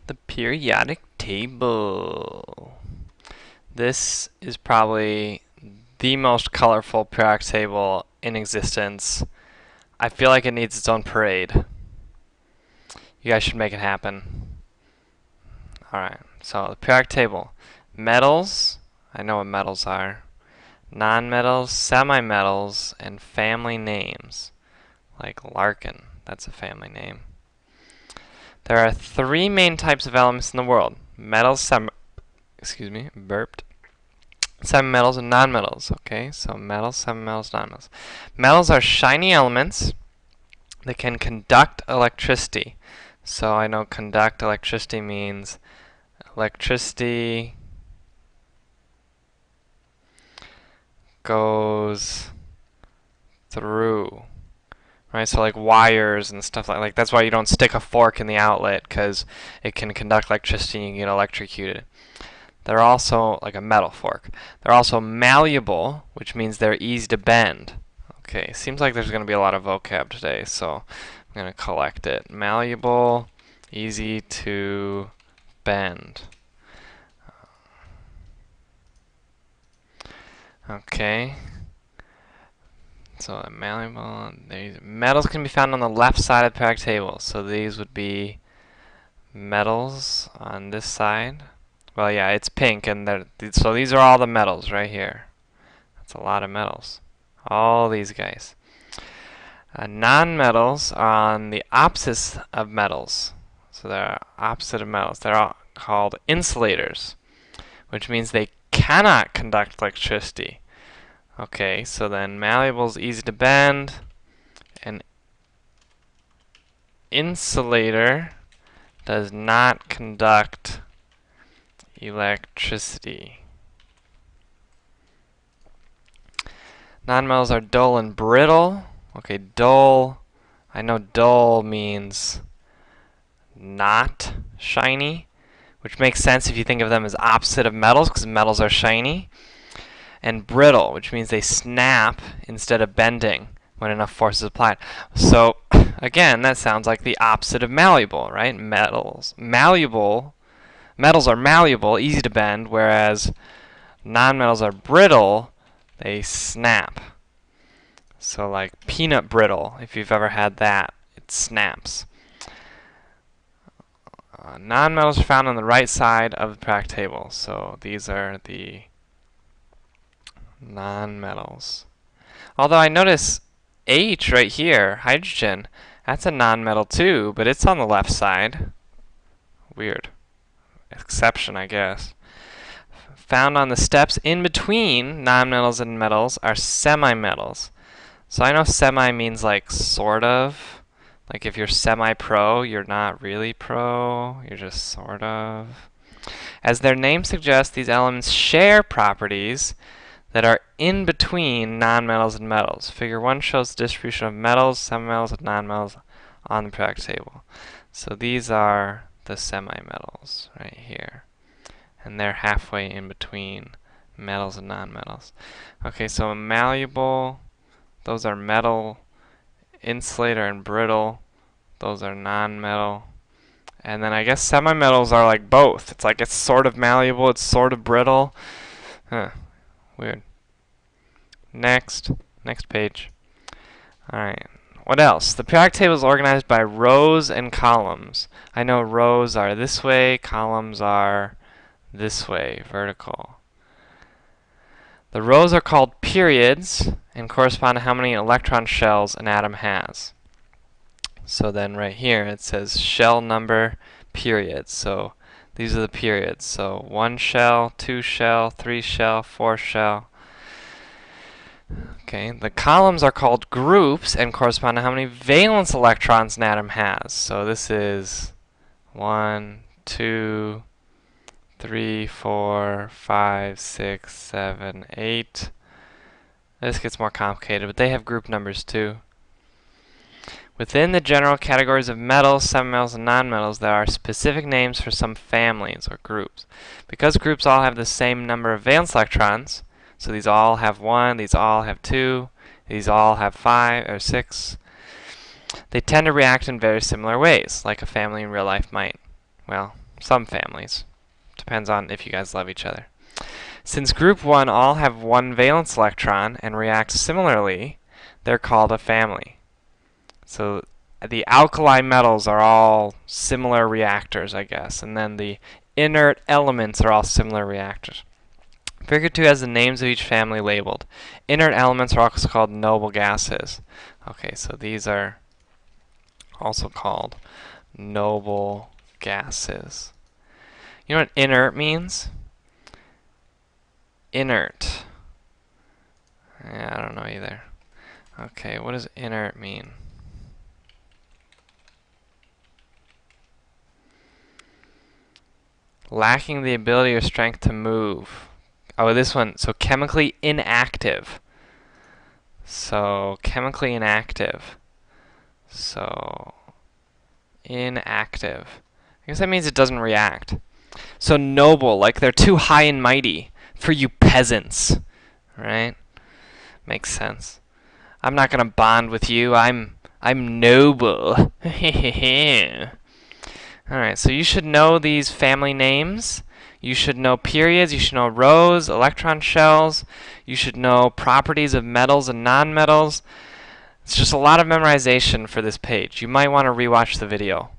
The periodic table. This is probably the most colorful periodic table in existence. I feel like it needs its own parade. You guys should make it happen. Alright, so the periodic table. Metals, I know what metals are. Non-metals, semi-metals, and family names. Like Larkin, that's a family name. There are three main types of elements in the world. Metals, burped. Semi-metals and non-metals. Okay, so metals, semi-metals, non-metals. Metals are shiny elements that can conduct electricity. So I know conduct electricity means electricity goes through. Right, so like wires and stuff like that's why you don't stick a fork in the outlet, because it can conduct electricity and you get electrocuted. They're also like a metal fork. They're also malleable, which means they're easy to bend. Okay, seems like there's going to be a lot of vocab today, so I'm going to collect it. Malleable, easy to bend. Okay. So malleable, metals can be found on the left side of the periodic table. So these would be metals on this side. Well, yeah, it's pink, and so these are all the metals right here. That's a lot of metals. All these guys. Non-metals are on the opposite of metals. So they're opposite of metals. They're all called insulators, which means they cannot conduct electricity. Okay, so then malleable is easy to bend. An insulator does not conduct electricity. Non-metals are dull and brittle. Okay, dull. I know dull means not shiny, which makes sense if you think of them as opposite of metals, because metals are shiny. And brittle, which means they snap instead of bending when enough force is applied. So again, that sounds like the opposite of malleable, right? Metals are malleable, easy to bend, whereas non-metals are brittle, they snap. So like peanut brittle, if you've ever had that, it snaps. Non-metals are found on the right side of the periodic table. So these are the non-metals. Although I notice H right here, hydrogen, that's a non-metal too, but it's on the left side. Weird. Exception, I guess. Found on the steps in between non-metals and metals are semi-metals. So I know semi means like sort of. Like if you're semi-pro, you're not really pro, you're just sort of. As their name suggests, these elements share properties that are in between nonmetals and metals. Figure 1 shows the distribution of metals, semi-metals, and nonmetals on the periodic table. So these are the semi-metals right here. And they're halfway in between metals and nonmetals. Okay, so malleable, those are metal. Insulator and brittle, those are non-metal. And then I guess semi-metals are like both. It's like it's sort of malleable, it's sort of brittle. Huh. Weird. Next page. Alright, what else? The periodic table is organized by rows and columns. I know rows are this way, columns are this way, vertical. The rows are called periods and correspond to how many electron shells an atom has. So then right here it says shell number periods. So these are the periods. So 1 shell, 2 shell, 3 shell, 4 shell. Okay, the columns are called groups and correspond to how many valence electrons an atom has. So this is 1, 2, 3, 4, 5, 6, 7, 8. This gets more complicated, but they have group numbers too. Within the general categories of metals, semi-metals, and nonmetals, there are specific names for some families or groups. Because groups all have the same number of valence electrons, so these all have 1, these all have 2, these all have 5 or 6, they tend to react in very similar ways, like a family in real life might. Well, Some families. Depends on if you guys love each other. Since group 1 all have one valence electron and react similarly, they're called a family. So the alkali metals are all similar reactors, I guess, and then the inert elements are all similar reactors. Figure 2 has the names of each family labeled. Inert elements are also called noble gases. Okay, so these are also called noble gases. You know what inert means? Inert. Yeah, I don't know either. Okay, what does inert mean? Lacking the ability or strength to move. Oh, this one. So chemically inactive. So chemically inactive. So inactive. I guess that means it doesn't react. So noble, like they're too high and mighty for you peasants, right? Makes sense. I'm not gonna bond with you. I'm noble. Alright, so you should know these family names. You should know periods. You should know rows, electron shells. You should know properties of metals and nonmetals. It's just a lot of memorization for this page. You might want to rewatch the video.